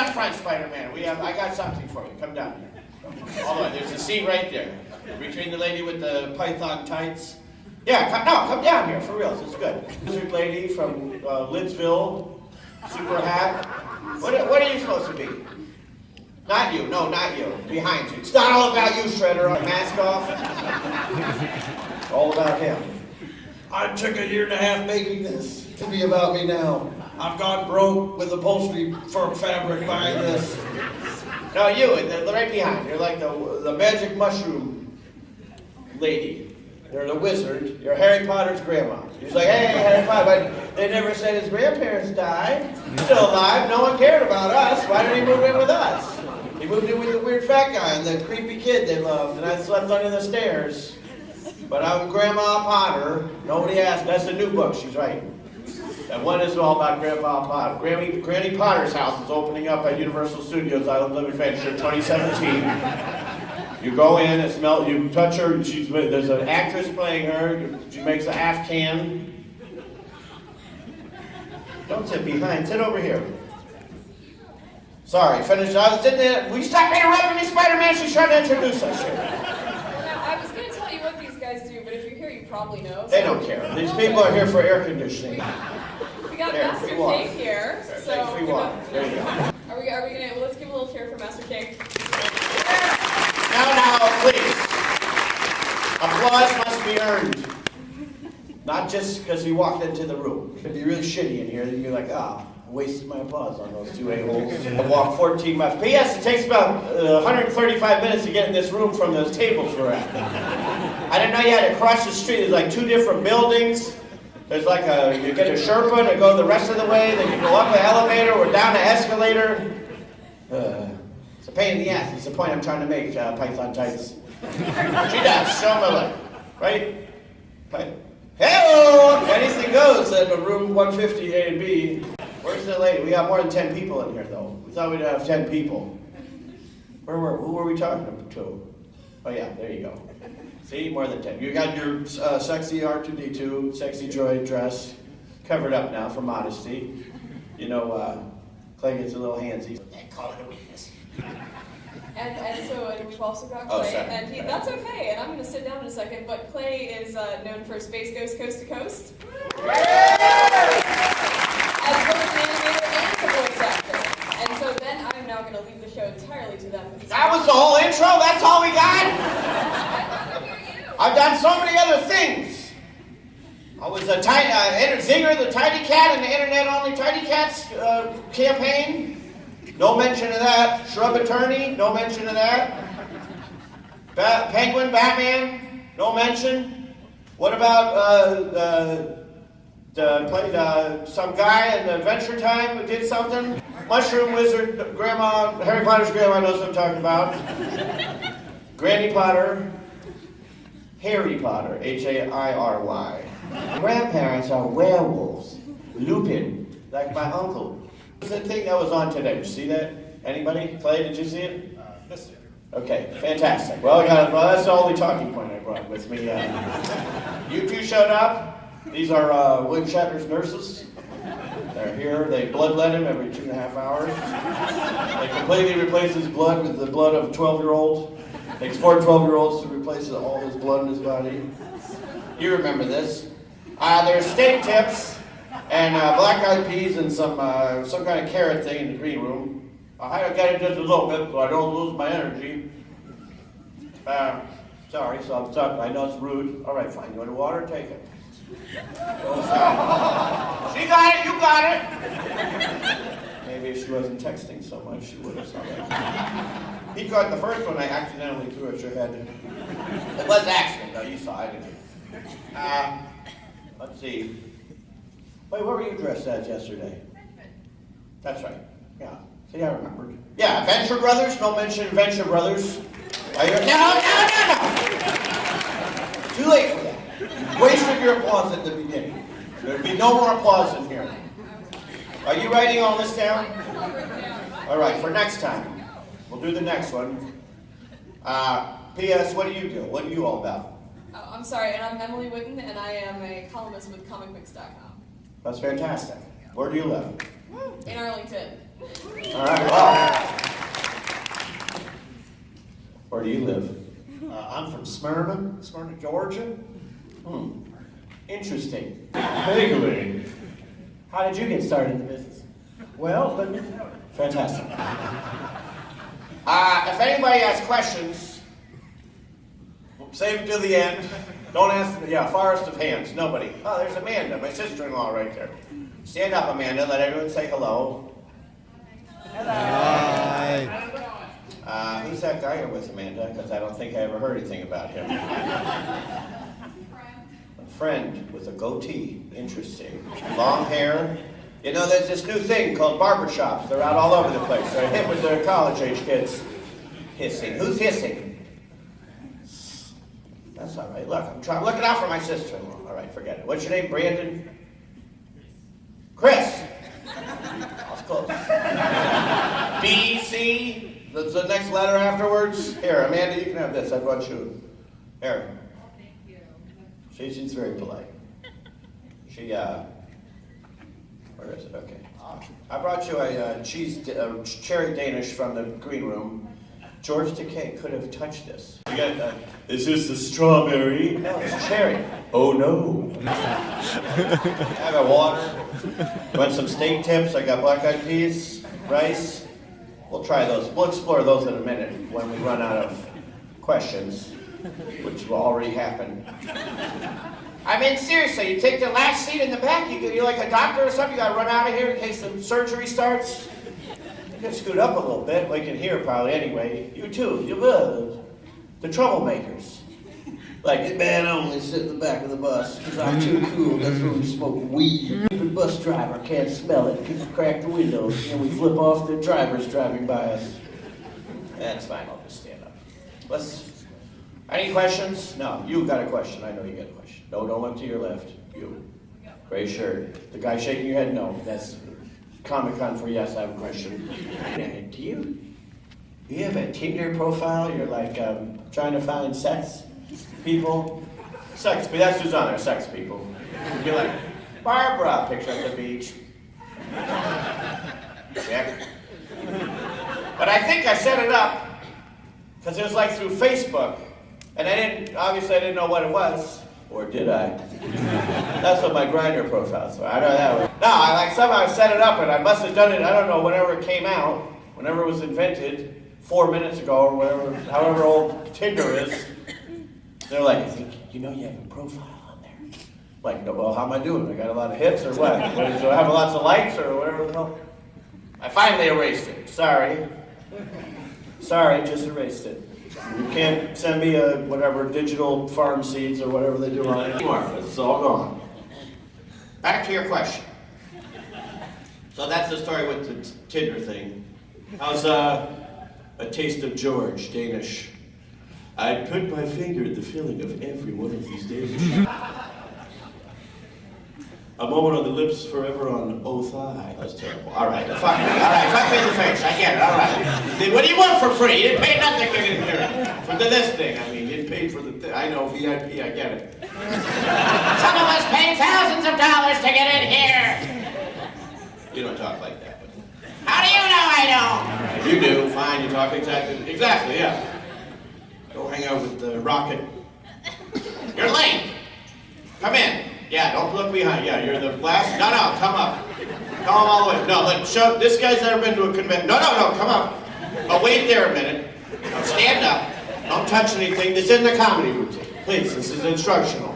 down front, Spider-Man. I got something for you. Come down here. All the way. There's a seat right there. Between the lady with the python tights. Yeah, come down here, for real. It's good. Wizard lady from Lidsville. Super hat. What are you supposed to be? Not you. No, not you. Behind you. It's not all about you, Shredder. Mask off. It's all about him. I took a year and a half making this. To be about me now. I've gone broke with upholstery for fabric buying this. No, you, right behind. You're like the magic mushroom lady. You're the wizard. You're Harry Potter's grandma. He's like, hey, Harry Potter. But they never said his grandparents died. He's still alive. No one cared about us. Why did he move in with us? He moved in with the weird fat guy and the creepy kid they loved. And I slept under the stairs. But I'm Grandma Potter. Nobody asked. That's the new book she's writing. That one is all about Grandpa Potter. Granny Potter's house is opening up at Universal Studios Island of Adventure 2017. You go in and smell, you touch her, there's an actress playing her, she makes a half can. Don't sit behind, sit over here. Sorry, finish. I was sitting there. Will you stop interrupting me, Spider-Man? She's trying to introduce us here. Now, I was going to tell you what these guys do, but if you're here, you probably know. They don't care. These people are here for air conditioning. We got Master Cake here. Okay, so free water. There you go. Are we gonna? Well, let's give a little cheer for Master Cake. Now, please. Applause must be earned. Not just because he walked into the room. It'd be really shitty in here, then you're like, I wasted my applause on those two a-holes. I walked 14 miles. P.S. It takes about 135 minutes to get in this room from those tables we're at. I didn't know you had to cross the street. There's like two different buildings. There's like you get a Sherpa to go the rest of the way, then you go up an elevator or down an escalator. It's a pain in the ass. It's the point I'm trying to make, Python Tights. She does. Show me like, right? Hello! Anything goes in room 150 A and B. Where's the lady? We got more than 10 people in here, though. We thought we'd have 10 people. Who were we talking to? Oh, yeah, there you go. See, more than 10. You got your sexy R2-D2, sexy droid dress covered up now for modesty. You know, Clay gets a little handsy. They call it a weakness. And we've also got Clay, and that's okay, and I'm going to sit down in a second, but Clay is known for Space Ghost Coast to Coast. As both an animator and a voice actor. And so then I'm now going to leave the show entirely to them. That was the whole intro? That's all we got? I've done so many other things. I was a Zinger, the Tidy Cat, in the internet-only Tidy Cats campaign. No mention of that. Shrub Attorney, no mention of that. Penguin, Batman, no mention. What about played some guy in Adventure Time who did something? Mushroom Wizard, Grandma, Harry Potter's grandma knows what I'm talking about. Granny Potter, Harry Potter, H-A-I-R-Y. Grandparents are werewolves. Lupin, like my uncle. What's the thing that was on today? Did you see that? Anybody? Clay, did you see it? This year. Okay, fantastic. Well, that's the only talking point I brought with me. You two showed up. These are Wood Shatner's nurses. They're here. They bloodlet him every 2.5 hours. They completely replace his blood with the blood of a 12-year-old. Takes 4 12-year-olds to replace all his blood in his body. You remember this. There's steak tips and black-eyed peas and some kind of carrot thing in the green room. I got it just a little bit so I don't lose my energy. Sorry, so I know it's rude. All right, fine. You want water? Take it. She got it, you got it. Maybe if she wasn't texting so much, she would have saw that. He caught the first one I accidentally threw at your head. It was accident, though. You saw it. Let's see. Wait, what were you dressed as yesterday? That's right. Yeah. See, I remembered. Yeah, Venture Brothers. No mention of Venture Brothers. No. Too late for that. Wasted your applause at the beginning. There'd be no more applause in here. Are you writing all this down? All right, for next time. We'll do the next one. P.S. What do you do? What are you all about? Oh, I'm sorry, and I'm Emily Witten, and I am a columnist with comicbooks.com. That's fantastic. Where do you live? In Arlington. All right, well. Smyrna, Georgia? Interesting. Vaguely. How did you get started in the business? Well, but Fantastic. If anybody has questions, save them till the end. Don't ask, forest of hands, nobody. Oh, there's Amanda, my sister-in-law right there. Stand up, Amanda, let everyone say hello. Hi. Who's that guy you're with, Amanda? Because I don't think I ever heard anything about him. A friend with a goatee. Interesting. Long hair. You know, there's this new thing called barbershops. They're out all over the place. They're hip with their college-age kids. Hissing. Who's hissing? That's all right. Look, I'm looking out for my sister-in-law. All right, forget it. What's your name, Brandon? Chris. That's close. B-C. That's the next letter afterwards. Here, Amanda, you can have this. I brought you. Here. Thank you. She's very polite. She, where is it? Okay. I brought you a cherry Danish from the green room. George Takei could have touched this. You got, is this a strawberry? No, it's cherry. Oh no. I got water. Want some steak tips? I got black-eyed peas, rice. We'll try those. We'll explore those in a minute when we run out of questions, which will already happen. I mean, seriously, you take the last seat in the back. You're like a doctor or something. You got to run out of here in case the surgery starts. You can scoot up a little bit. We can hear probably anyway. You too. You will. The troublemakers. Like, man, I only sit in the back of the bus because I'm too cool. That's where we smoke weed. The bus driver can't smell it because we crack the windows and we flip off the drivers driving by us. That's fine. I'll just stand up. Any questions? No, you got a question. I know you got a question. No, don't look to your left. You. Gray shirt. The guy shaking your head? No. That's Comic-Con for yes, I have a question. Do you have a Tinder profile? You're like trying to find sex people? Sex, but that's who's on there, sex people. You're like, Barbara, picture at the beach. Check. But I think I set it up because it was like through Facebook. And obviously I didn't know what it was. Or did I? That's what my Grindr profile was. I know that was. No, I somehow set it up and I must have done it, I don't know, whenever it came out, whenever it was invented, 4 minutes ago or whatever, however old Tinder is. They're like, you know you have a profile on there. Like, well, how am I doing? I got a lot of hits or what? Do I have lots of likes or whatever the hell? I finally erased it. Sorry, just erased it. You can't send me a whatever digital farm seeds or whatever they do on it anymore. It's all gone. Back to your question. So that's the story with the Tinder thing. How's a taste of George, Danish? I'd put my finger in the filling of every one of these Danish. A moment on the lips, forever on oh thigh. That's terrible. All right, fuck me. All right, fuck me in the face. I get it. All right. What do you want for free? You didn't pay nothing to get in here. For this thing, I mean, you didn't pay for the thing. I know, VIP, I get it. Some of us pay thousands of dollars to get in here. You don't talk like that, but how do you know I don't? All right, you do. Fine, you talk exactly, yeah. Go hang out with the Rocket. You're late. Come in. Yeah, don't look behind. Yeah, you're the last. No, come up. Come all the way. No, show. This guy's never been to a convention. No, come up. Oh, wait there a minute. Now stand up. Don't touch anything. This isn't a comedy routine. Please, this is instructional.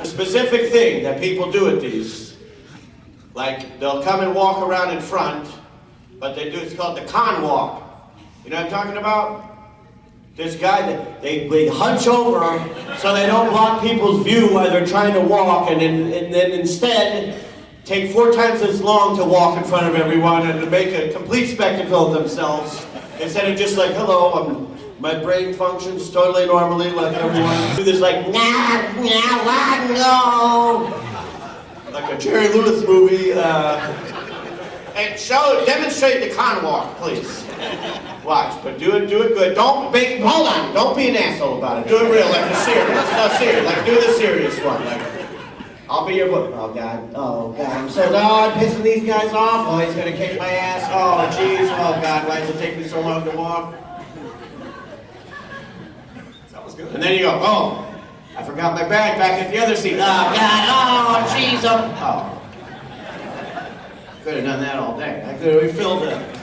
A specific thing that people do at these, like they'll come and walk around in front, but they do. It's called the con walk. You know what I'm talking about? This guy, they hunch over so they don't block people's view while they're trying to walk, and then instead take 4 times as long to walk in front of everyone and to make a complete spectacle of themselves instead of just like, hello, my brain functions totally normally like everyone. Do this like, no, like a Jerry Lewis movie. And demonstrate the con walk, please. Watch, but do it good. Hold on, don't be an asshole about it. Do it real, like the serious. No, serious, like do the serious one. Like, I'll be your book. Oh God, I'm so I'm pissing these guys off. Oh, he's gonna kick my ass. Oh jeez, oh God, why does it take me so long to walk? That was good. And then you go, oh, I forgot my bag back at the other seat. Oh, God, oh, jeez, oh. Could have done that all day. I could have refilled it.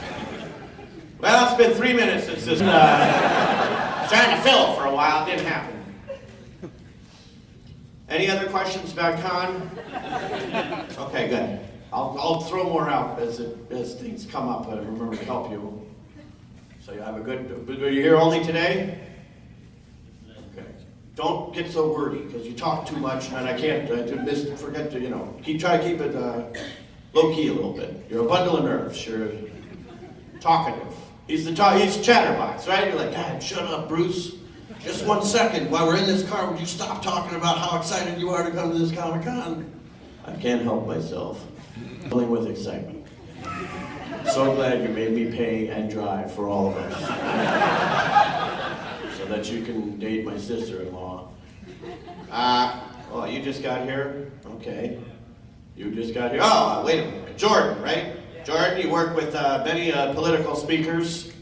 Well, it's been 3 minutes since this, I was trying to fill it for a while. It didn't happen. Any other questions about Con? Okay, good. I'll throw more out as things come up and remember to help you. So you have a good, are you here only today? Okay. Don't get so wordy because you talk too much and I can't, forget to, try to keep it low key a little bit. You're a bundle of nerves. You're talkative. He's chatterbox, right? You're like, God, shut up, Bruce. Just 1 second. While we're in this car, would you stop talking about how excited you are to come to this Comic-Con? I can't help myself. Filling with excitement. So glad you made me pay and drive for all of us. So that you can date my sister-in-law. Oh, you just got here? Okay. You just got here. Oh, wait a minute. Jordan, right? Jordan, you work with many political speakers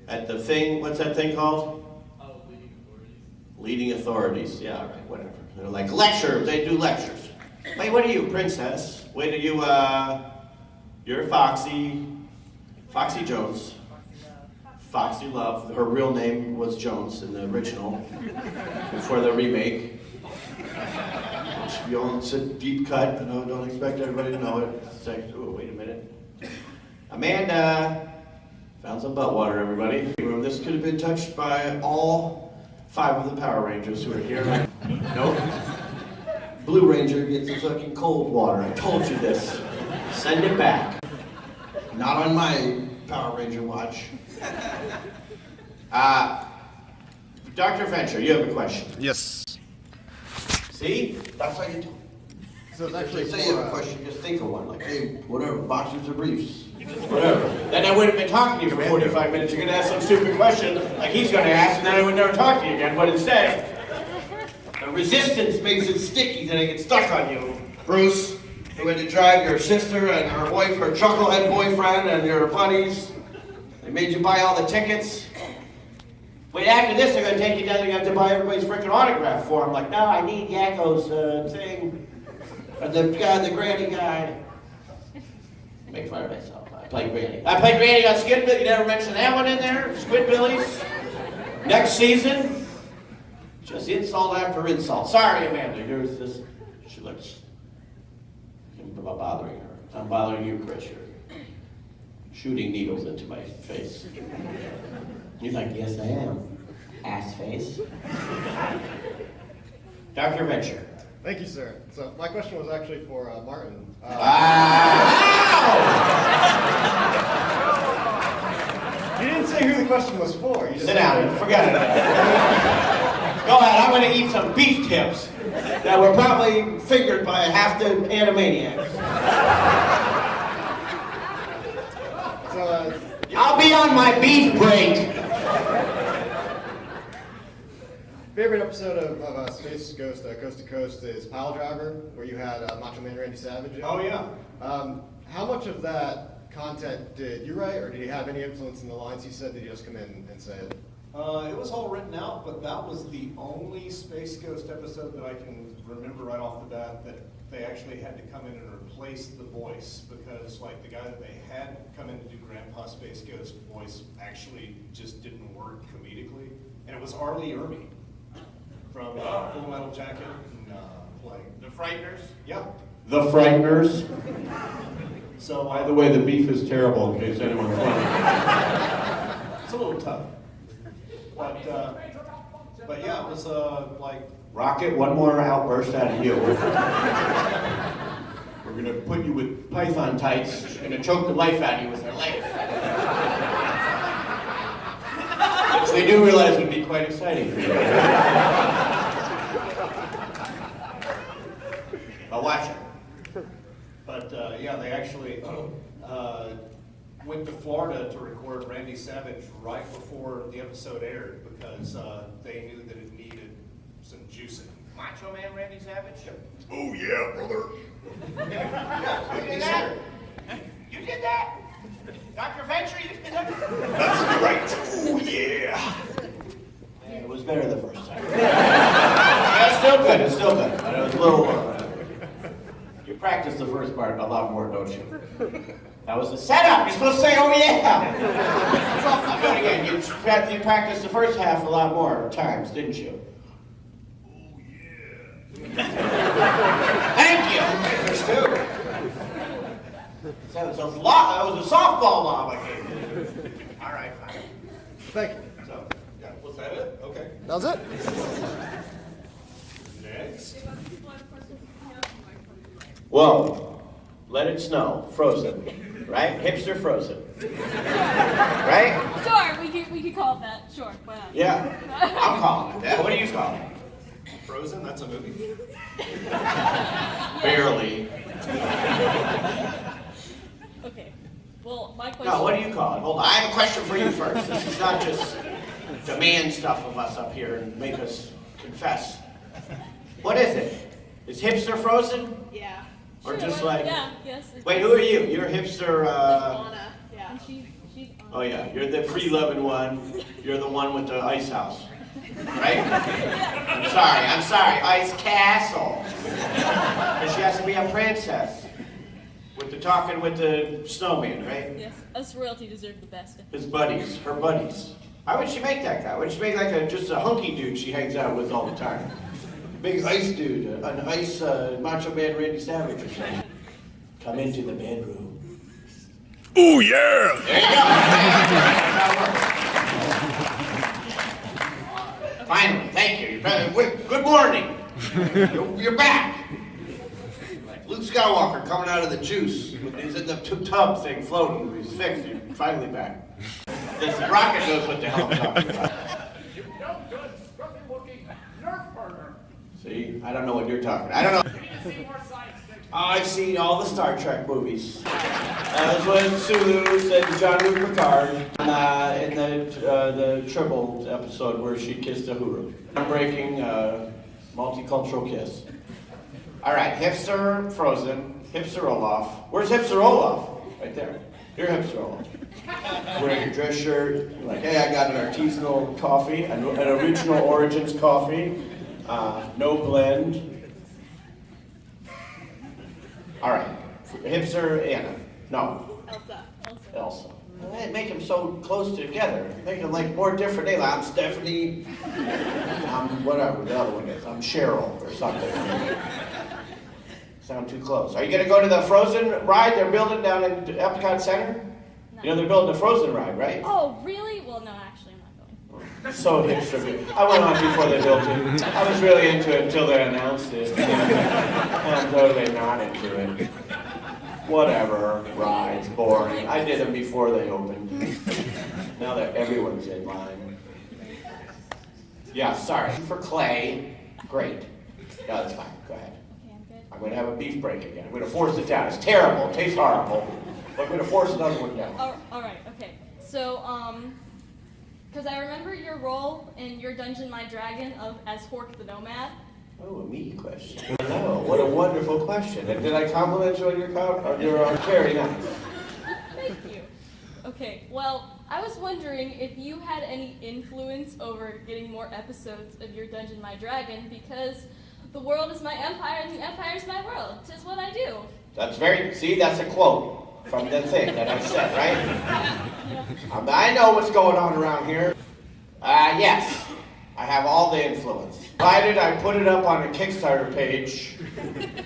at the thing. What's that thing called? Leading authorities. Yeah, right, whatever. They're like lectures. They do lectures. Wait, what are you, princess? Wait, are you, you're Foxy Jones. Foxy Love. Her real name was Jones in the original, before the remake. It's a deep cut, but no, don't expect everybody to know it. It's like, oh, wait a minute. Amanda found some butt water, everybody. This could have been touched by all 5 of the Power Rangers who are here. Nope. Blue Ranger gets the fucking cold water. I told you this. Send it back. Not on my Power Ranger watch. Dr. Venture, you have a question. Yes. See? That's how you do. So it's actually Say you have a question, just think of one. Like, hey, whatever, boxers or briefs. Whatever. Then I wouldn't have been talking to you for 45 minutes. You're going to ask some stupid question like he's going to ask, and then I would never talk to you again. But instead, the resistance makes it sticky, then it gets stuck on you. Bruce, who had to drive your sister and her chucklehead boyfriend and your buddies. They made you buy all the tickets. Wait, after this, they're going to take you down there. You have to buy everybody's freaking autograph for them. Like, no, I need Yakko's thing. Or the granny guy. Make fun of myself. I played Granny. I played Granny on Squidbillies. You never mentioned that one in there? Squidbillies. Next season. Just insult after insult. Sorry, Amanda. Here's this. She looks. I'm bothering her. I'm bothering you, Chris. You're shooting needles into my face. He's like, yes, I am. Ass face. Dr. Venture. Thank you, sir. So my question was actually for Martin. You didn't say who the question was for. You just Sit down. Forget it. Go ahead. I'm going to eat some beef tips that were probably figured by half the Animaniacs. So, I'll be on my beef break. favorite episode of Space Ghost, Coast to Coast, is Pile Driver, where you had Macho Man Randy Savage in. Oh, yeah. How much of that content did you write, or did you have any influence in the lines you said? Did you just come in and say it? It was all written out, but that was the only Space Ghost episode that I can remember right off the bat that they actually had to come in and replace the voice, because like the guy that they had come in to do Grandpa Space Ghost voice actually just didn't work comedically, and it was Arlie Ermey from Full Metal Jacket and like The Frighteners? Yep. The Frighteners. So By the way, the beef is terrible in case anyone's wondering. it's a little tough, but yeah, it was like. Rocket, one more outburst out of you. We're going to put you with python tights. We're going to choke the life out of you with our legs. Which they do realize would be quite exciting for you. But watch it. But yeah, they actually went to Florida to record Randy Savage right before the episode aired because they knew that it needed some juicing. Macho Man Randy Savage? Oh yeah, brother. You did that? You did that? Dr. Venture, you did that? That's right. Oh yeah. It was better the first time. practice the first part a lot more, don't you? That was the setup. You're supposed to say, oh yeah. Do it again. You practiced the first half a lot more times, didn't you? Oh yeah. Thank you. There's two. That was a softball lob I gave you. All right, fine. Thank you. So, yeah, was that it? Okay. That was it. Next. Whoa. Let it snow. Frozen. Right? Hipster frozen. Right? Sure, we could call it that. Sure, why not? Yeah. I'm calling it that. What do you call it? Frozen, that's a movie? Barely. Okay. Well, my question. No, what do you call it? Hold on. I have a question for you first. This is not just demand stuff of us up here and make us confess. What is it? Is hipster frozen? Yeah. Or Sure, just why- like... Yeah. Yes. Wait, who are you? You're hipster, Anna. Yeah. And she's. Oh yeah, you're the free-loving one. You're the one with the ice house. Right? I'm sorry. Ice castle. Because she has to be a princess. With the talking with the snowman, right? Yes. Us royalty deserve the best. His buddies, her buddies. Why would she make that guy? Why would she make like just a hunky dude she hangs out with all the time? Big ice dude, an ice Macho Man Randy Savage or something. Come into the bedroom. Oh yeah. There you go. Finally, thank you. Good morning. You're back. Like Luke Skywalker coming out of the juice. He's in the tub thing floating. He's fixed. He's finally back. This Rocket knows what the hell I'm talking about. You no good, scruffy looking Nerf burner. See? I don't know what you're talking about. I don't know. You need to see more science fiction. I've seen all the Star Trek movies. That was when Sulu said to Jean-Luc Picard in the Tribble episode where she kissed Uhura. Breaking multicultural kiss. All right, Hipster Frozen, Hipster Olaf. Where's Hipster Olaf? Right there. You're Hipster Olaf. Wearing your dress shirt. You're like, hey, I got an artisanal coffee, an original origins coffee, no blend. All right, Hipster Anna. No. Elsa. Make them so close together. Make them like more different names. I'm Stephanie. I'm whatever the other one is. I'm Cheryl or something. Sound too close. Are you gonna go to the Frozen ride they're building down in Epcot Center? No. You know they're building a Frozen ride, right? Oh, really? Well, no, actually, I'm not going. So hipster. I went on before they built it. I was really into it until they announced it. I'm totally not into it. Whatever, rides, boring. I did them before they opened. Now that everyone's in line. Yeah, sorry. For Clay, great. No, that's fine. Go ahead. Okay, I'm good. I'm going to have a beef break again. I'm going to force it down. It's terrible. It tastes horrible. But I'm going to force another one down. All right. Okay. So, because I remember your role in your Dungeon My Dragon as Hork the Nomad. Oh, a me question. Hello, what a wonderful question. And did I compliment you on your very nice. Thank you. Okay, well, I was wondering if you had any influence over getting more episodes of your Dungeon My Dragon, because the world is my empire and the empire is my world. 'Tis what I do. That's that's a quote from the thing that I said, right? I know what's going on around here. Yes, I have all the influence. Provided I put it up on a Kickstarter page,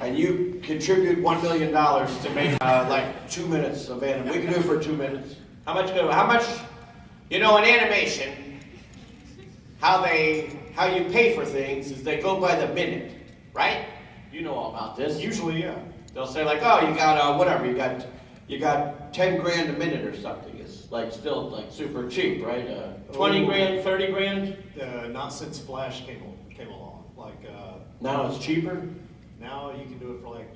and you contribute $1 million to make like 2 minutes of anime. We can do it for 2 minutes. How much? You know, in animation, how you pay for things is they go by the minute, right? You know all about this. Usually, yeah. They'll say like, oh, you got whatever, you got 10 grand a minute or something. It's like still like super cheap, right? 20 grand, 30 grand. Not since Flash came along. Like Now it's cheaper. now, you can do it for like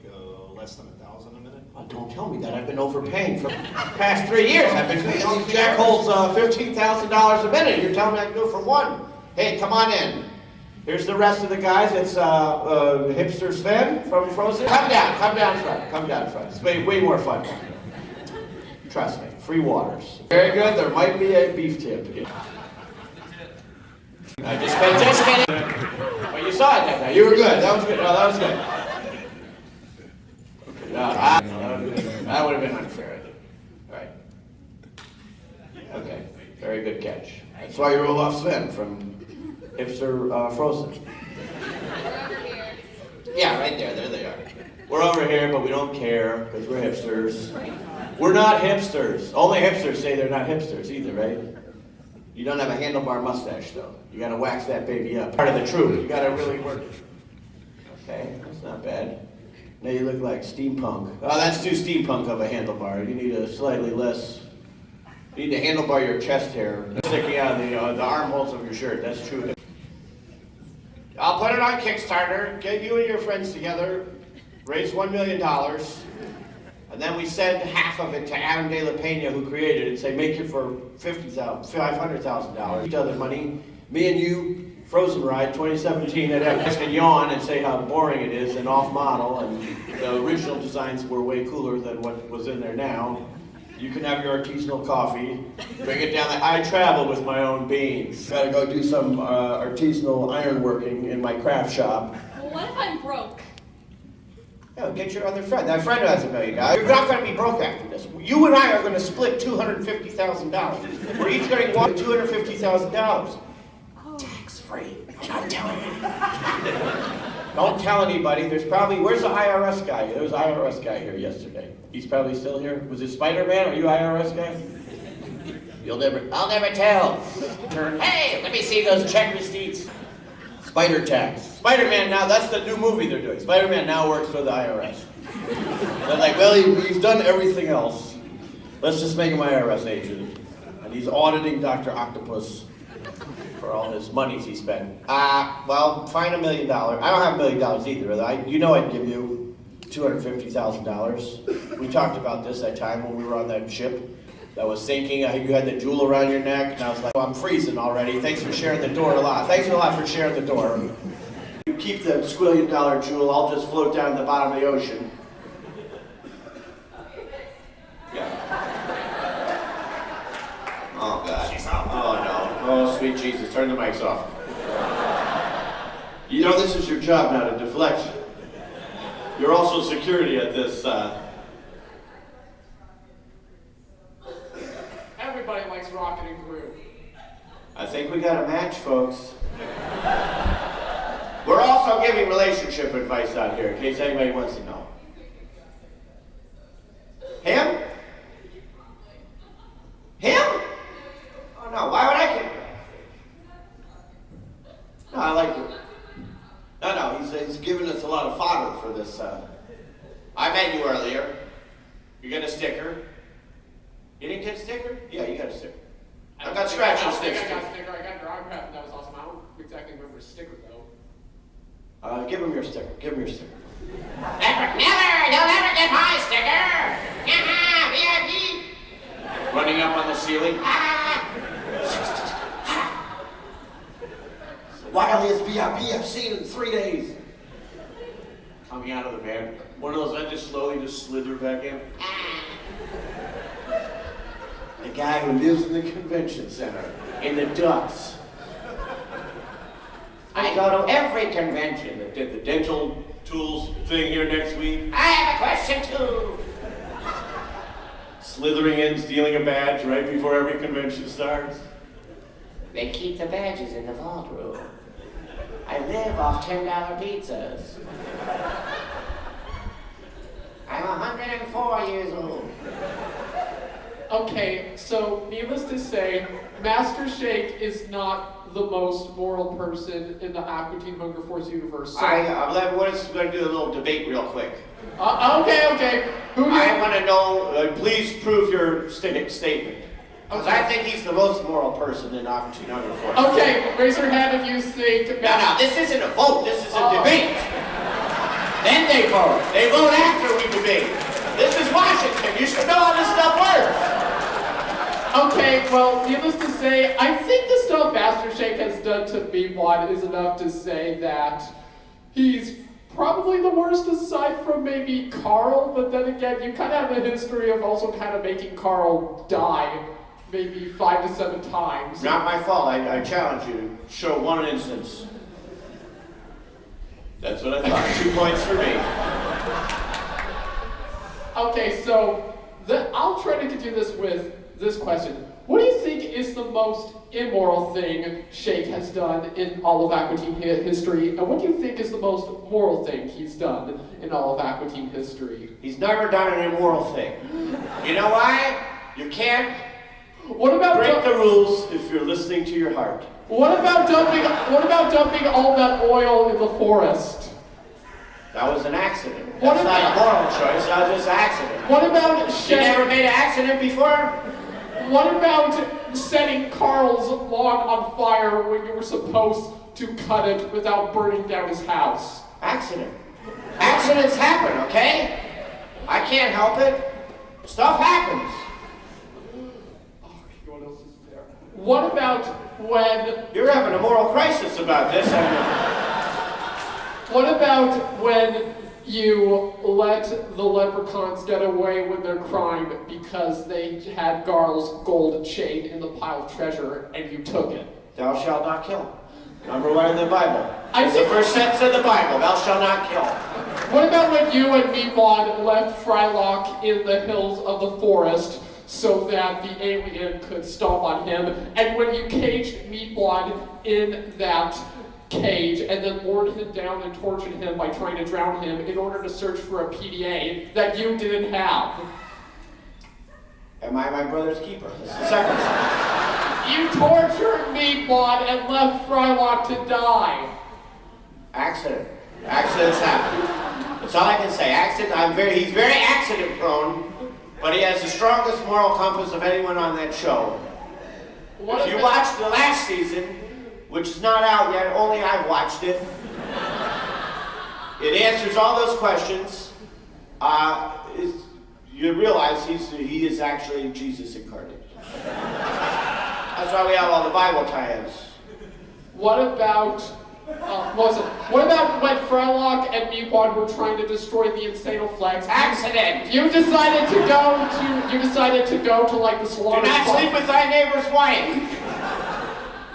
less than $1,000 a minute. Oh, don't tell me that. I've been overpaying for the past 3 years. I've been paying these jackholes $15,000 a minute. You're telling me I can do it for one? Hey, come on in. Here's the rest of the guys. It's Hipster Sven from Frozen. Come down front. It's way more fun down here. Trust me, free waters. Very good. There might be a beef tip. I just kidding. But you saw it that night. You were good. That was good. No, that was good. Okay, That would have been unfair. Right. Okay. Very good catch. That's why you roll off Sven from Hipster Frozen. We're over here. Yeah, right there. There they are. We're over here, but we don't care because we're hipsters. We're not hipsters. Only hipsters say they're not hipsters either, right? You don't have a handlebar mustache, though. You gotta wax that baby up. Part of the truth. You gotta really work it. Okay, that's not bad. Now you look like steampunk. Oh, that's too steampunk of a handlebar. You need a slightly less. You need to handlebar your chest hair sticking out of the armholes of your shirt. That's true. I'll put it on Kickstarter. Get you and your friends together. Raise $1 million. And then we send half of it to Adam De La Pena, who created it, and say, make it for $500,000. Each other money. Me and you, Frozen Ride 2017, and I can yawn and say how boring it is and off model, and the original designs were way cooler than what was in there now. You can have your artisanal coffee, bring it down there. I travel with my own beans. Gotta go do some artisanal ironworking in my craft shop. Well, what if I'm broke? Yeah, get your other friend. That friend who has $1 million. You're not going to be broke after this. You and I are going to split $250,000. We're each going to want $250,000. Oh. Tax-free. I'm not telling anybody. Don't tell anybody. There's probably, where's the IRS guy? There was an IRS guy here yesterday. He's probably still here. Was it Spider-Man? Are you IRS guy? I'll never tell. Hey, let me see those check receipts. Spider tax. Spider-Man now, that's the new movie they're doing. Spider-Man now works for the IRS. They're like, well, he's done everything else. Let's just make him IRS agent. And he's auditing Dr. Octopus for all his monies he spent. Well, fine $1 million. I don't have $1 million either. You know I'd give you $250,000. We talked about this that time when we were on that ship that was sinking. You had the jewel around your neck, and I was like, oh, I'm freezing already. Thanks for sharing the door a lot. Thanks a lot for sharing the door. You keep the squillion-dollar jewel, I'll just float down to the bottom of the ocean. Yeah. Oh, God. Oh, no. Oh, sweet Jesus. Turn the mics off. You know, this is your job now, to deflect. You're also security at this, Everybody likes Rocket and Groove. I think we got a match, folks. We're also giving relationship advice out here, in case anybody wants to know. Him? Him? Oh, no. Why would I give? No, I like it. No, he's giving us a lot of fodder for this. I met you earlier. You get a sticker. You didn't get a sticker? Yeah, you got a sticker. I got scratch and sticks. I got a sticker. I got your autograph, and that was awesome. I don't exactly remember a sticker, though. Give him your sticker. Give him your sticker. You'll never get my sticker! VIP! Running up on the ceiling. Wildest VIP I've seen in 3 days. Coming out of the van. One of those I just slowly slither back in. The guy who lives in the convention center, in the ducks. I go to every convention. That did the dental tools thing here next week. I have a question too. Slithering in, stealing a badge right before every convention starts. They keep the badges in the vault room. I live off $10 pizzas. I'm 104 years old. Okay, so needless to say, Master Shake is not the most moral person in the Aqua Teen Hunger Force universe. So I'm going to do a little debate real quick. Okay. I want to know, please prove your statement. Because I think he's the most moral person in Aqua Teen Hunger Force. Okay, raise your hand if you think... No, this isn't a vote, this is a debate. Then they vote. They vote after we debate. This is Washington. You should know how this stuff works. Okay, well, needless to say, I think the stuff Master Shake has done to Meatwad is enough to say that he's probably the worst aside from maybe Carl, but then again, you kind of have a history of also kind of making Carl die maybe 5 to 7 times. Not my fault. I challenge you to show one instance. That's what I thought. 2 points for me. Okay, so I'll try to do this with this question. What do you think is the most immoral thing Shake has done in all of Aqua Teen history? And what do you think is the most moral thing he's done in all of Aqua Teen history? He's never done an immoral thing. You know why? You can't break the rules if you're listening to your heart. What about dumping all that oil in the forest? That was an accident. That's not a moral choice, that was just an accident. What about You never made an accident before? What about setting Carl's lawn on fire when you were supposed to cut it without burning down his house? Accident. Accidents happen, okay? I can't help it. Stuff happens. What else is there? What about when... You're having a moral crisis about this. What about when you let the leprechauns get away with their crime because they had Garl's gold chain in the pile of treasure and you took it? Thou shalt not kill. Number 1 in the Bible. It's the first sentence of the Bible. Thou shalt not kill. What about when you and Meatwad left Frylock in the hills of the forest so that the alien could stomp on him, and when you caged Meatwad in that cage and then lowered him down and tortured him by trying to drown him in order to search for a PDA that you didn't have? Am I my brother's keeper? This is the second sentence. You tortured Meatwad and left Frylock to die. Accident. Accidents happen. That's all I can say. He's very accident prone, but he has the strongest moral compass of anyone on that show. If you watched the last season, which is not out yet, only I've watched it, it answers all those questions. You realize he is actually Jesus incarnate. That's why we have all the Bible tie-ins. What about when Frylock and Meatwad were trying to destroy the Insanoflex? Accident! You decided to go to like the salon. Do not sleep with thy neighbor's wife.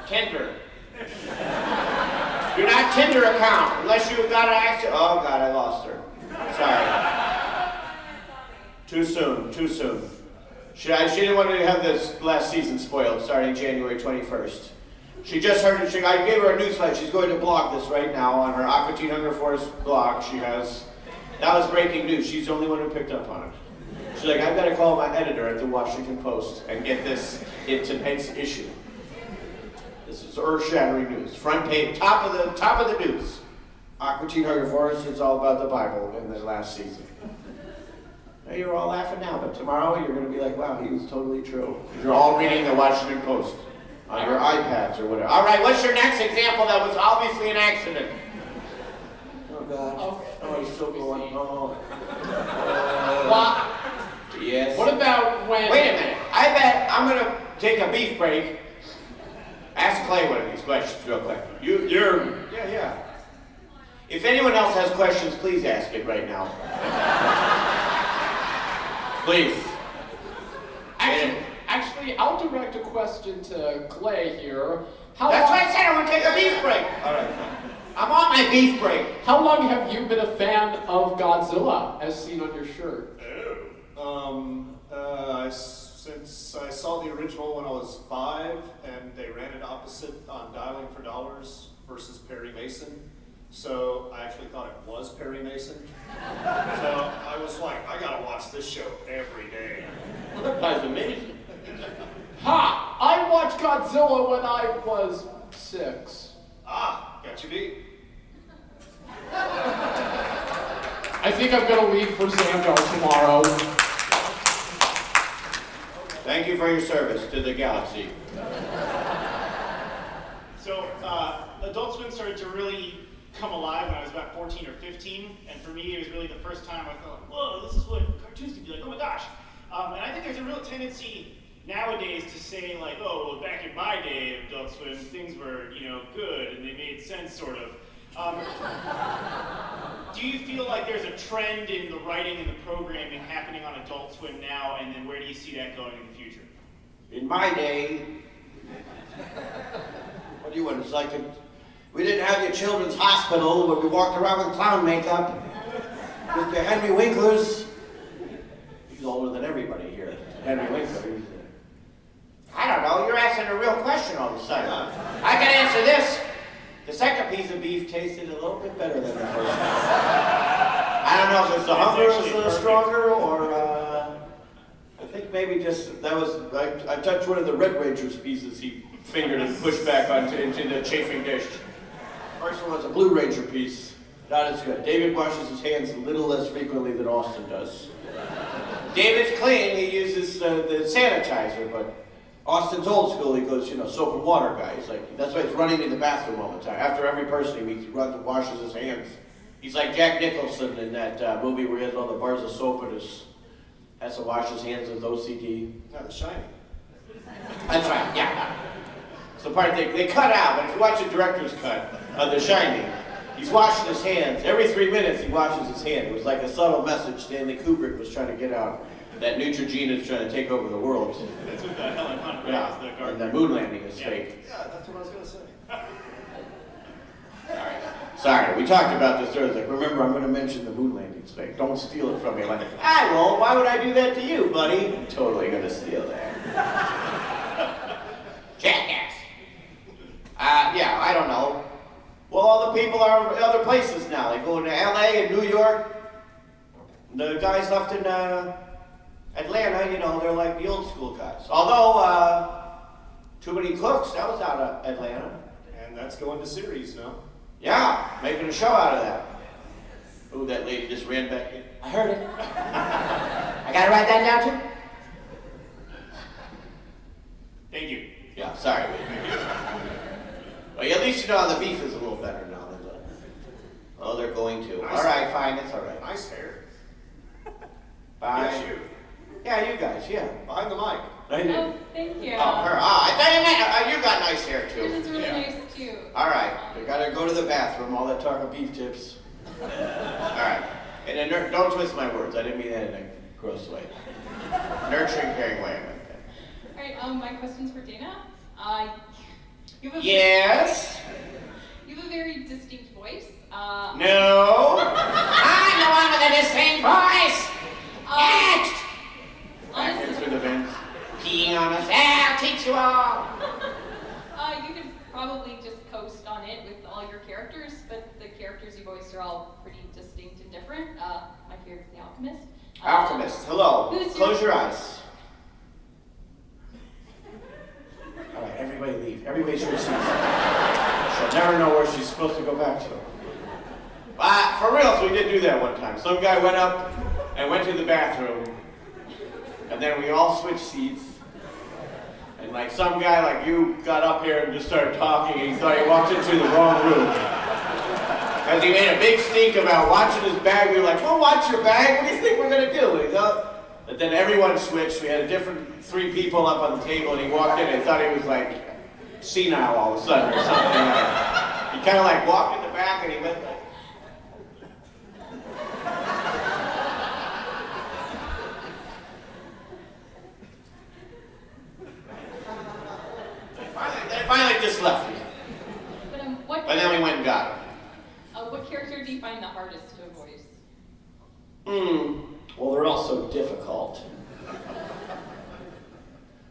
Tinder. Do not Tinder account unless you've got an accident. Oh God, I lost her. Sorry. Too soon. She didn't want to have this last season spoiled starting January 21st. She just heard it. I gave her a newsflash. She's going to blog this right now on her Aqua Teen Hunger Force blog. That was breaking news. She's the only one who picked up on it. She's like, I've got to call my editor at the Washington Post and get this in tonight's issue. This is earth-shattering news. Front page, top of the news. Aqua Teen Hunger Force, it's all about the Bible in the last season. Now you're all laughing now, but tomorrow you're going to be like, wow, he was totally true. You're all reading the Washington Post on your iPads or whatever. All right, what's your next example that was obviously an accident? Oh, God. Okay. Oh, he's still going. Oh. Yes. What about when... Wait a minute. I bet I'm going to take a beef break. Ask Clay one of these questions real quick. Yeah. If anyone else has questions, please ask it right now. Please. Actually, I'll direct a question to Clay here. That's why I said I want to take a beef break. All right. I'm on my beef break. How long have you been a fan of Godzilla, as seen on your shirt? Since I saw the original when I was 5, and they ran it opposite on Dialing for Dollars versus Perry Mason. So I actually thought it was Perry Mason. So I was like, I gotta watch this show every day. That's amazing. Ha! I watched Godzilla when I was 6. Ah, got you beat. I think I'm gonna leave for Xandar tomorrow. Thank you for your service to the galaxy. So, Adult Swim started to really come alive when I was about 14 or 15, and for me it was really the first time I thought, whoa, this is what cartoons could be like, oh my gosh. And I think there's a real tendency nowadays to say like, oh, well, back in my day of Adult Swim, things were, good, and they made sense, sort of. Do you feel like there's a trend in the writing and the programming happening on Adult Swim now, and then where do you see that going in the future? In my day, what do you want? It's like we didn't have your children's hospital where we walked around with clown makeup with your Henry Winklers. older than everybody here. Henry Winkler. I don't know. You're asking a real question all of a sudden. I can answer this. The second piece of beef tasted a little bit better than the first one. I don't know if it's the hunger was a little stronger or I think maybe just that was I touched one of the Red Ranger's pieces he fingered and pushed back into the chafing dish. First one was a Blue Ranger piece. Not as good. David washes his hands a little less frequently than Austin does. David's clean. He uses the sanitizer, but Austin's old school. He goes, soap and water guy. He's like, that's why he's running in the bathroom all the time. After every person he meets, he runs and washes his hands. He's like Jack Nicholson in that movie where he has all the bars of soap and has to wash his hands with OCD. No, The Shining. That's right, yeah. It's the part they cut out, but if you watch the director's cut of The Shining, he's washing his hands. Every 3 minutes he washes his hand. It was like a subtle message Stanley Kubrick was trying to get out. That Neutrogena is trying to take over the world. That's with Helen Hunt, right? Yeah, The and gardener. the moon landing is fake. Yeah, that's what I was going to say. Sorry, we talked about this earlier. Remember, I'm going to mention the moon landing's fake. Don't steal it from me. I'm like, I won't. Why would I do that to you, buddy? I'm totally going to steal that. Jackass. Yeah, I don't know. Well, all the people are other places now. They go to LA and New York. The guys left in Atlanta, they're like the old school guys. Although, Too Many Cooks, that was out of Atlanta. And that's going to series now. Yeah, making a show out of that. Ooh, that lady just ran back in. I heard it. I gotta write that down too? Thank you. Yeah, sorry. Well, at least the beef is a little better now than the... Oh, they're going to. Nice. All right, fine, it's all right. Nice hair. Bye. Yes, you. Yeah, you guys, yeah. Behind the mic. I did. Oh, thank you. Oh, her. I thought you meant, you got nice hair too. Yours is really Yeah. nice too. All right, we gotta go to the bathroom. All that talk of beef tips. All right, and then don't twist my words. I didn't mean that in a gross way. Nurturing, caring way. All right, my question's for Dana. You have a Yes. You have a very distinct voice. No. I'm the one with a distinct voice! Next! Backwards for the vents. Peeing on us. I'll teach you all! You could probably just coast on it with all your characters, but the characters you voice are all pretty distinct and different. My favorite's the Alchemist. Alchemist. Hello. Who's Close your eyes. All right, everybody leave. Everybody should see. She'll never know where she's supposed to go back to. For real, so we did do that one time. Some guy went up and went to the bathroom, and then we all switched seats. And like some guy like you got up here and just started talking, and he thought he walked into the wrong room. Because he made a big stink about watching his bag. We were like, well, watch your bag. What do you think we're going to do? And he thought, but then everyone switched. We had a different 3 people up on the table, and he walked in and thought he was like senile all of a sudden or something. He kind of like walked in the back and he went like, they finally just left me. But But then we went and got him. what character do you find the hardest to voice? Well, they're all so difficult.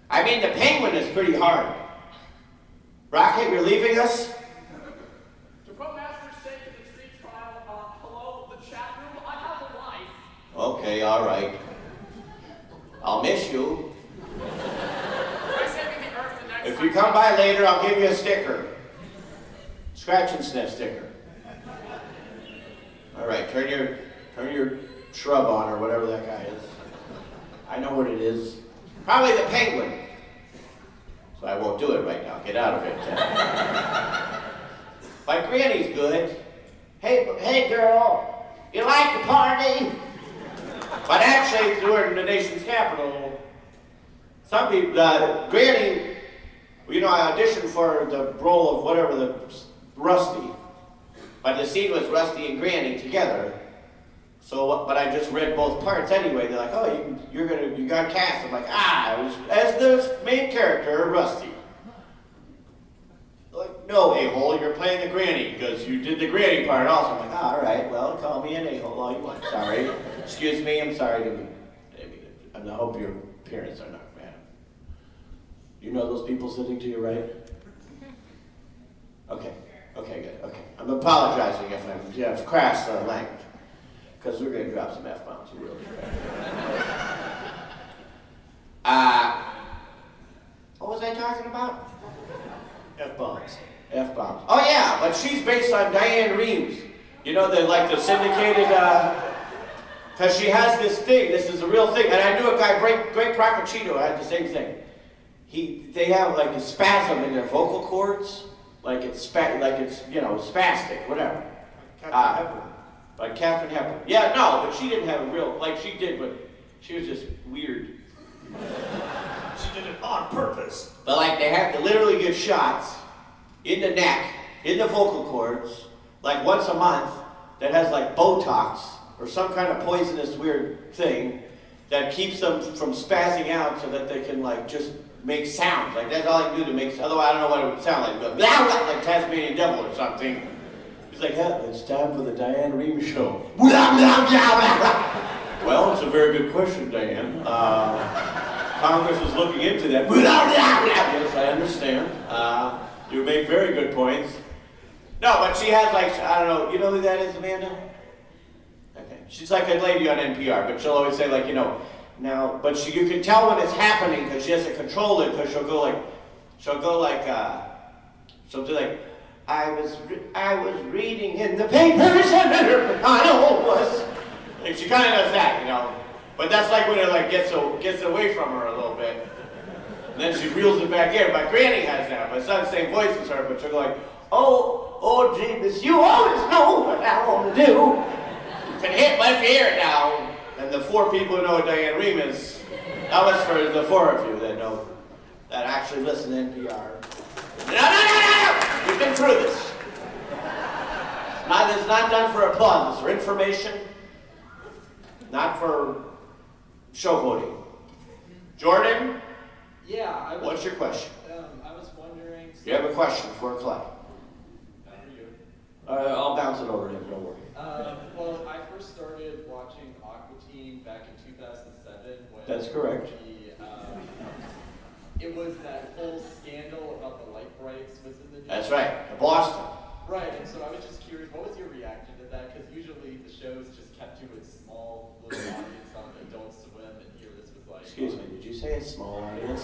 I mean, the Penguin is pretty hard. Rocket, you're leaving us? To put Master's sake in the street trial, hello, the chat room, I have a life. Okay, all right. I'll miss you. Try saving the earth the next If time. you come by later, I'll give you a sticker. Scratch and sniff sticker. All right, turn your shrub on or whatever that guy is. I know what it is. Probably the Penguin. So I won't do it right now. Get out of it. My granny's good. Hey girl, you like the party? But actually, we're in the nation's capital. Some people, Granny, I auditioned for the role of whatever, the Rusty. But the scene was Rusty and Granny together. So, but I just read both parts anyway. They're like, oh, you got cast. I'm like, I was as the main character, Rusty. They're like, no, a-hole, you're playing the Granny because you did the Granny part also. I'm like, all right, well, call me an a-hole all you want. Sorry, excuse me, I'm sorry to be. And I hope your parents are not mad. You know those people sitting to your right? Okay, good, okay. I'm apologizing if I've crashed the language. Because we're going to drop some F-bombs. We will. What was I talking about? F-bombs. F-bombs. Oh yeah, but she's based on Diane Reeves. You know, the syndicated, because she has this thing, this is a real thing, and I knew a guy, Great Procacino, had the same thing. They have like a spasm in their vocal cords, like it's spastic, whatever. Like Catherine Hepburn. Yeah, no, but she didn't have a real, like she did, but she was just weird. She did it on purpose. But like they have to literally get shots in the neck, in the vocal cords, like once a month, that has like Botox or some kind of poisonous weird thing that keeps them from spazzing out so that they can like just make sounds. Like that's all I can do to make, otherwise I don't know what it would sound like. Go, blah, blah, like Tasmanian devil or something. He's like, yeah, it's time for the Diane Reeves show. Blah, blah, blah, blah. Well, it's a very good question, Diane. Congress is looking into that. Blah, blah, blah. Yes, I understand. You make very good points. No, but she has like, I don't know, you know who that is, Amanda? Okay. She's like a lady on NPR, but she'll always say like, you know, now, but you can tell when it's happening because she has to control it because she'll do like, I was reading in the papers and I was. Like she kind of does that, you know. But that's like when it like gets away from her a little bit. And then she reels it back in. My granny has that, but it's not the same voice as her, but she'll go like, oh, Jeebus, you always know what I want to do. You can hit, but if you hear it now. And the 4 people who know what Diane Reeves is, that was for the 4 of you that know, that actually listen to NPR. No! We've been through this. It's not done for applause, it's for information, not for showboating. Jordan? Yeah, what's your question? I was wondering. You have a question for Clay? For you. I'll bounce it over to him, don't worry. Well, I first started watching Aqua back in 2007 when That's correct. It was that whole scandal about the light brights was in the news. That's right, Boston. Right, and so I was just curious, what was your reaction to that? Because usually the shows just kept to its small little audience on Adult Swim, and here this was like... Excuse me, did you say a small audience?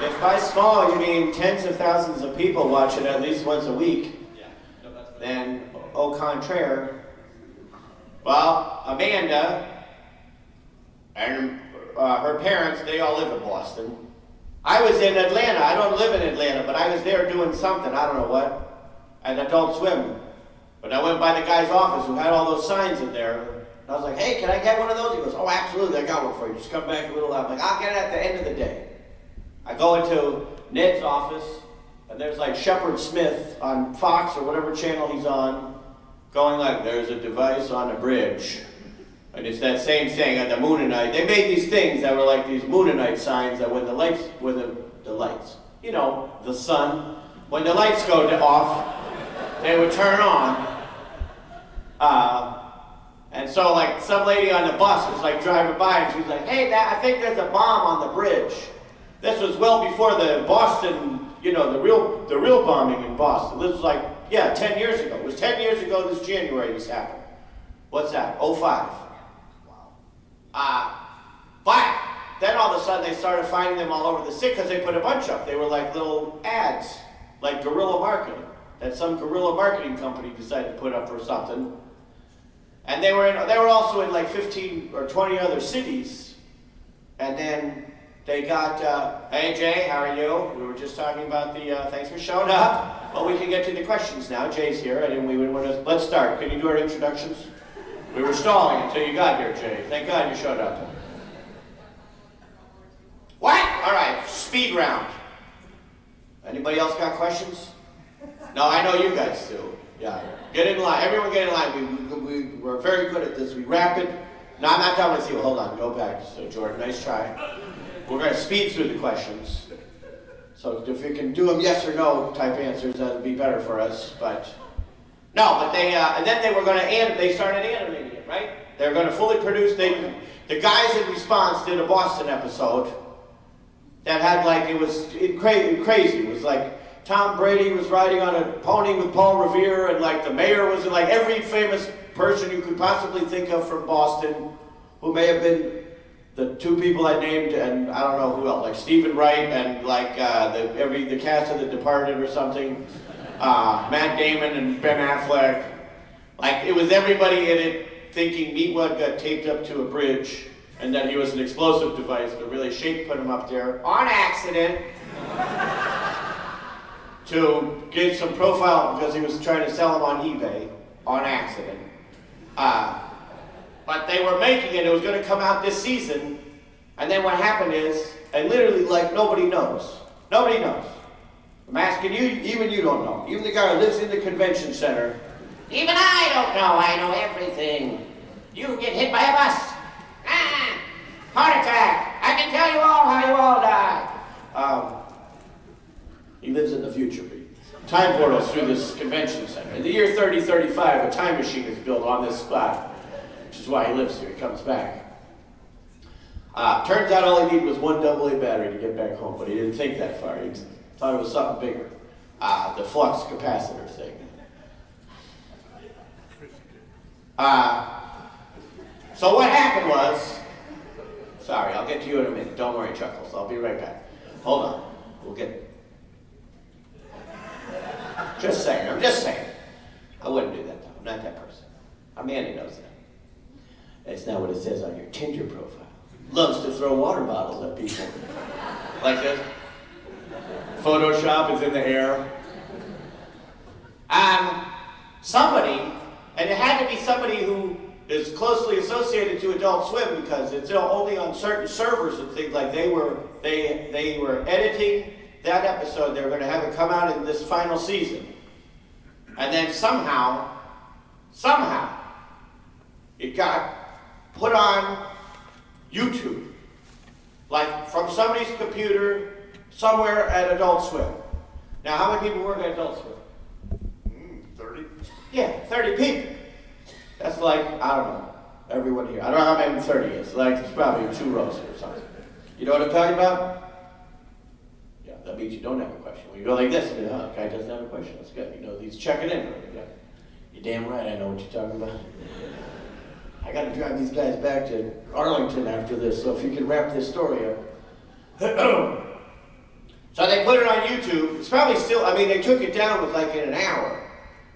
If by small you mean tens of thousands of people watch it at least once a week, then au contraire. Well, Amanda and her parents, they all live in Boston. I was in Atlanta. I don't live in Atlanta, but I was there doing something, I don't know what, at Adult Swim. But I went by the guy's office who had all those signs in there. And I was like, hey, can I get one of those? He goes, oh, absolutely, I got one for you. Just come back a little while. I'm like, I'll get it at the end of the day. I go into Ned's office, and there's like Shepard Smith on Fox or whatever channel he's on, going like, there's a device on a bridge. And it's that same thing at the Moonanite. They made these things that were like these Moonanite signs that when the lights, you know, the sun, when the lights go off, they would turn on. And so like some lady on the bus was like driving by and she was like, hey, I think there's a bomb on the bridge. This was well before the Boston, you know, the real bombing in Boston. This was like, yeah, 10 years ago. It was 10 years ago this January this happened. What's that? 05. But then all of a sudden they started finding them all over the city because they put a bunch up. They were like little ads, like guerrilla marketing, that some guerrilla marketing company decided to put up for something. And they were also in like 15 or 20 other cities. And then they got, hey Jay, how are you? We were just talking about the, thanks for showing up. Well, we can get to the questions now. Jay's here, and we would want to, let's start. Can you do our introductions? We were stalling until you got here, Jay. Thank God you showed up. What? All right, speed round. Anybody else got questions? No, I know you guys do. Yeah, get in line. Everyone get in line. We're very good at this. We rapid. No, I'm not done with you. Hold on, go back. So Jordan, nice try. We're going to speed through the questions. So if you can do them yes or no type answers, that would be better for us. But no, but they, and then they were going to they started animating it, right? They're going to fully produce. The guys in Response did a Boston episode that had like, it was crazy. It was like Tom Brady was riding on a pony with Paul Revere, and like the mayor was, like every famous person you could possibly think of from Boston, who may have been the two people I named, and I don't know who else, like Stephen Wright and like the cast of The Departed or something, Matt Damon and Ben Affleck. Like it was everybody in it thinking Meatwad got taped up to a bridge and that he was an explosive device, but really Shake put him up there on accident to get some profile because he was trying to sell them on eBay on accident. But they were making it, it was going to come out this season, and then what happened is, and literally like nobody knows. Nobody knows. I'm asking you, even you don't know. Even the guy who lives in the convention center, even I don't know, I know everything. You get hit by a bus. Heart attack. I can tell you all how you all die. He lives in the future. Time portals through this convention center. In the year 3035, a time machine is built on this spot, which is why he lives here. He comes back. Turns out all he needed was one AA battery to get back home, but he didn't think that far. He thought it was something bigger. The flux capacitor thing. So what happened was, sorry, I'll get to you in a minute. Don't worry, Chuckles. I'll be right back. Hold on. We'll get. Just saying. I'm just saying. I wouldn't do that though. I'm not that person. Mandy knows that. That's not what it says on your Tinder profile. Loves to throw water bottles at people. Like this. Photoshop is in the air. Somebody, and it had to be somebody who is closely associated to Adult Swim because it's only on certain servers and things like they were editing that episode. They were going to have it come out in this final season. And then somehow, it got put on YouTube. Like from somebody's computer, somewhere at Adult Swim. Now, how many people work at Adult Swim? 30? Yeah, 30 people. That's like, I don't know, everyone here. I don't know how many 30 is. Like, it's probably 2 rows or something. You know what I'm talking about? Yeah, that means you don't have a question. When you go like this, you go, oh, the guy doesn't have a question. That's good. You know, he's checking in. You're damn right, I know what you're talking about. I got to drive these guys back to Arlington after this, so if you can wrap this story up. So they put it on YouTube. It's probably still, I mean, they took it down with like in an hour.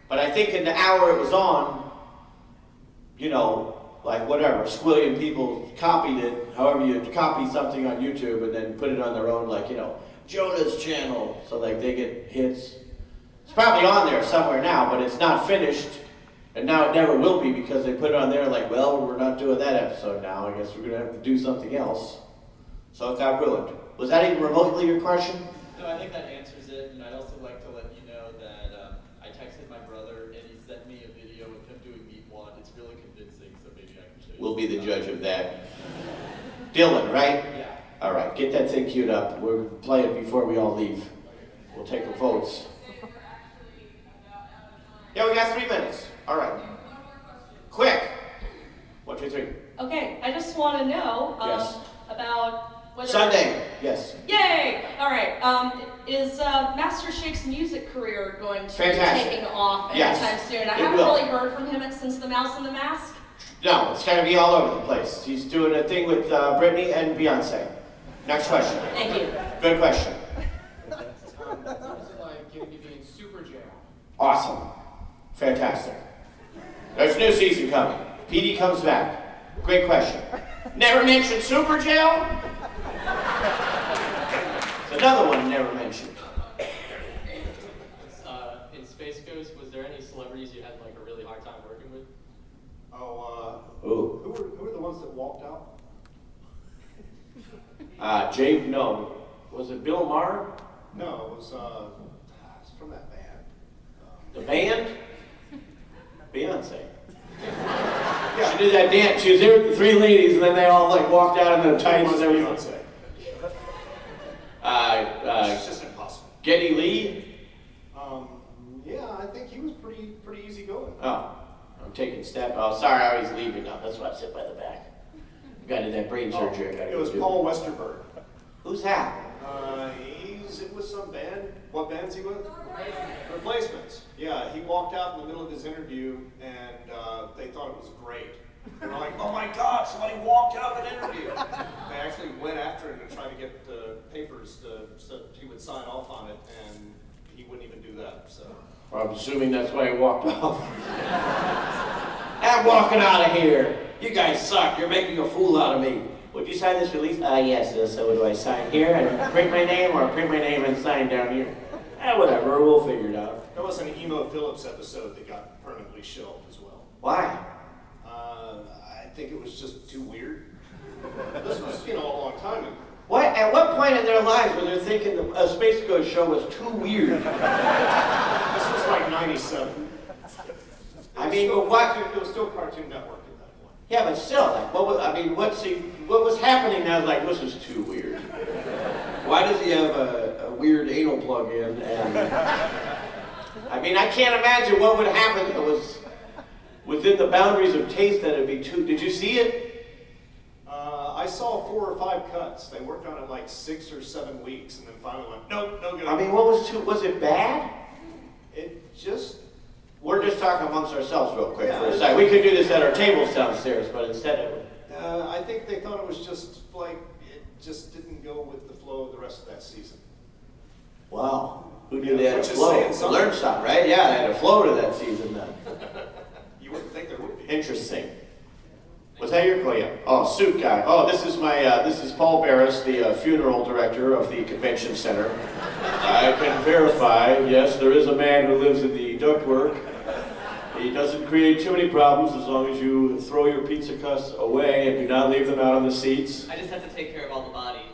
But I think in the hour it was on, you know, like whatever, squillion people copied it, however you copy something on YouTube and then put it on their own, like, you know, Jonah's channel, so like they get hits. It's probably on there somewhere now, but it's not finished, and now it never will be because they put it on there like, well, we're not doing that episode now, I guess we're gonna have to do something else. So it got ruined. Was that even remotely your question? No, I think that answers it, and I'd also like to let you know that I texted my brother, and he sent me a video of him doing Meat Wad. It's really convincing, so maybe I can show you. We'll be the judge of that. Dylan, right? Yeah. All right, get that thing queued up. We'll play it before we all leave. We'll take the votes. Yeah, we got 3 minutes. All right. Quick. 1, 2, 3. Okay, I just want to know Yes. about whether Sunday. Yes. Yay! All right. Is Master Shake's music career going to Fantastic. be taking off Yes, anytime soon? I it haven't will. really heard from him since The Mouse and the Mask. No, it's going to be all over the place. He's doing a thing with Britney and Beyonce. Next question. Thank you. Good question. What is it like getting to be in Super Jail? Awesome. Fantastic. There's a new season coming. PD comes back. Great question. Never mentioned Super Jail? It's another one never mentioned. In Space Ghost, was there any celebrities you had like a really hard time working with? Ooh. Who were the ones that walked out? No. Was it Bill Maher? No, it was from that band. The band? Beyonce. Yeah. She did that dance. She was there with the 3 ladies, and then they all like walked out in the tights and everything. It's just impossible. Geddy Lee? Yeah, I think he was pretty easy going. Oh, taking steps. Oh, sorry, I was leaving now. That's why I sit by the back. You got to do that brain surgery. I gotta It was go do. Paul Westerberg. Who's that? He's with some band. What band's he with? Replacements. Yeah, he walked out in the middle of his interview and they thought it was great. They were like, oh my God, somebody walked out of an interview. They actually went after him and tried to get the papers so he would sign off on it, and he wouldn't even do that. So Well, I'm assuming that's why he walked off. I'm walking out of here. You guys suck. You're making a fool out of me. Would you sign this release? Yes. So do I sign here and print my name, or print my name and sign down here? Whatever. We'll figure it out. there was an Emo Phillips episode that got permanently shelved as well. Why? I think it was just too weird. This was, a long time ago. What? At what point in their lives were they thinking a Space Ghost show was too weird? This was like 97. I mean, but what? It was still Cartoon Network at that point. Yeah, but still, like, what was happening now? Like, this is too weird. Why does he have a weird anal plug in? And I mean, I can't imagine what would happen that was within the boundaries of taste that it'd be too. Did you see it? I saw 4 or 5 cuts. They worked on it like 6 or 7 weeks, and then finally went, nope, no good. I mean, what was too? Was it bad? It just. We're just talking amongst ourselves real quick for a second. We could do this at our tables downstairs, but instead it would. I think they thought it was just like, it just didn't go with the flow of the rest of that season. Wow. Who knew they had a Which is flow? saying something. Learned something, right? Yeah, they had a flow to that season then. You wouldn't think there would be. Interesting. Was that your call? Yeah. Oh, suit guy. Oh, this is Paul Barris, the funeral director of the convention center. I can verify, yes, there is a man who lives in the ductwork. He doesn't create too many problems as long as you throw your pizza crusts away and do not leave them out on the seats. I just have to take care of all the bodies.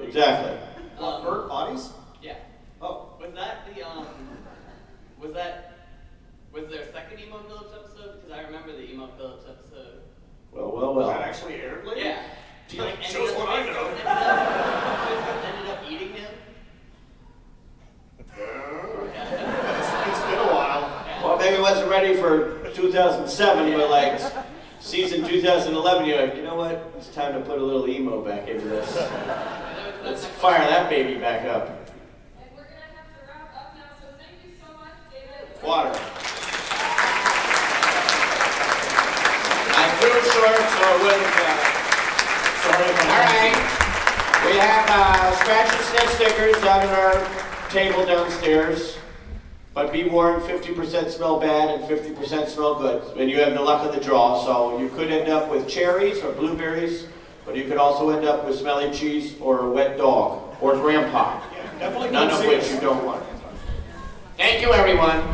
Exactly. Burnt bodies? Yeah. Oh. Was that the, was there a second Emo Phillips episode? Because I remember the Emo Phillips episode. Well. Was that actually aired later? Yeah. Do you like Shows what I know. ended up eating him? It's been a while. Well, maybe it wasn't ready for 2007, but like season 2011, you're like, you know what? It's time to put a little emo back into this. Let's fire that baby back up. And we're going to have to wrap up now, so thank you so much, David. Water. I flew short, so it wasn't sorry. All right. We have scratch and sniff stickers down at our table downstairs. But be warned, 50% smell bad and 50% smell good. And you have the luck of the draw, so you could end up with cherries or blueberries, but you could also end up with smelly cheese or a wet dog or grandpa. Definitely None of which you don't want. Thank you, everyone.